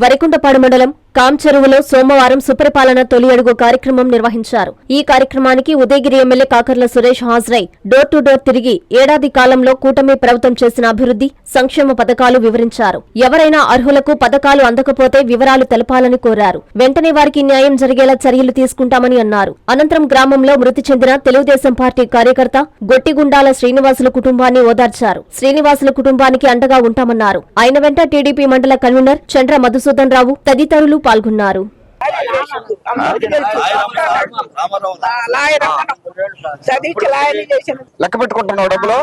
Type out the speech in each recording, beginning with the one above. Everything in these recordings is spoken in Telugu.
వరికుంటపాడు మండలం కాంచెరువులో సోమవారం సుపరిపాలన తొలి అడుగు కార్యక్రమం నిర్వహించారు. ఈ కార్యక్రమానికి ఉదయగిరి ఎమ్మెల్యే కాకర్ల సురేష్ హాజరై డోర్ టు డోర్ తిరిగి ఏడాది కాలంలో కూటమి ప్రభుత్వం చేసిన అభివృద్ధి, సంక్షేమ పథకాలు వివరించారు. ఎవరైనా అర్హులకు పథకాలు అందకపోతే వివరాలు తెలపాలని కోరారు. వెంటనే వారికి న్యాయం జరిగేలా చర్యలు తీసుకుంటామని అన్నారు. అనంతరం గ్రామంలో మృతి చెందిన తెలుగుదేశం పార్టీ కార్యకర్త గొట్టిగుండాల శ్రీనివాసుల కుటుంబాన్ని ఓదార్చారు. శ్రీనివాసుల కుటుంబానికి అండగా ఉంటామన్నారు. ఆయన వెంట టీడీపీ మండల కన్వీనర్ చంద్ర మధుసూదన్ రావు తదితరులు పాల్గొన్నారు. లెక్క పెట్టుకుంటున్నావు డబ్బులు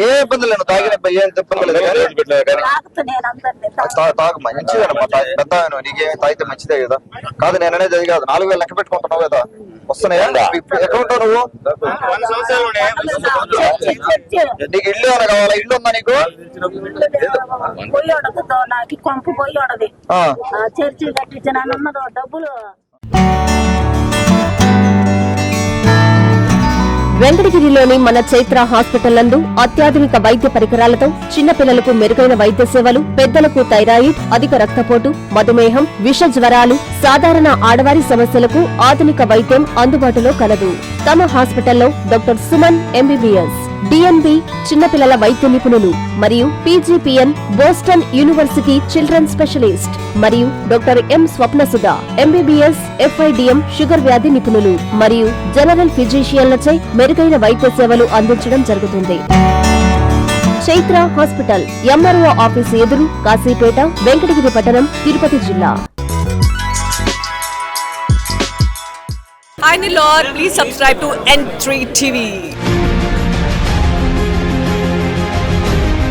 ఏ ఇబ్బంది లేదు, తాగిన తాగు మంచిదమ్మా, పెద్ద నీకే తాగితే మంచిదే కదా. కాదు నేను అనేది అది కాదు, 4000 లెక్క పెట్టుకుంటున్నావు కదా, వస్తున్నాయా? ఎక్కడ ఉంటావు నువ్వు? నీకు ఇల్లు ఏమైనా కావాలా? ఇల్లు ఉందా నీకు? వెంకటగిరిలోని మన చైత్ర హాస్పిటల్ నందు అత్యాధునిక వైద్య పరికరాలతో చిన్నపిల్లలకు మెరుగైన వైద్య సేవలు, పెద్దలకు థైరాయిడ్, అధిక రక్తపోటు, మధుమేహం, విష జ్వరాలు, సాధారణ ఆడవారి సమస్యలకు ఆధునిక వైద్యం అందుబాటులో కలదు. తమ హాస్పిటల్లో డాక్టర్ సుమన్ ఎంబీబీఎస్, డిఎన్బి చిన్నపిల్లల వైద్య నిపుణులు మరియు PGPN Boston University children specialist మరియు doctor M Swapnasudha MBBS FIDM sugar వ్యాధి నిపుణులు మరియు జనరల్ ఫిజిషియన్లచే మెరుగైన వైద్య సేవలు అందించడం జరుగుతుంది. చైత్ర హాస్పిటల్, ఎంఆర్ఓ ఆఫీసు ఎదురు, కాశీపేట, వెంకటగిరి పట్టణం, తిరుపతి జిల్లా. Hi Nilor, please subscribe to N3 TV.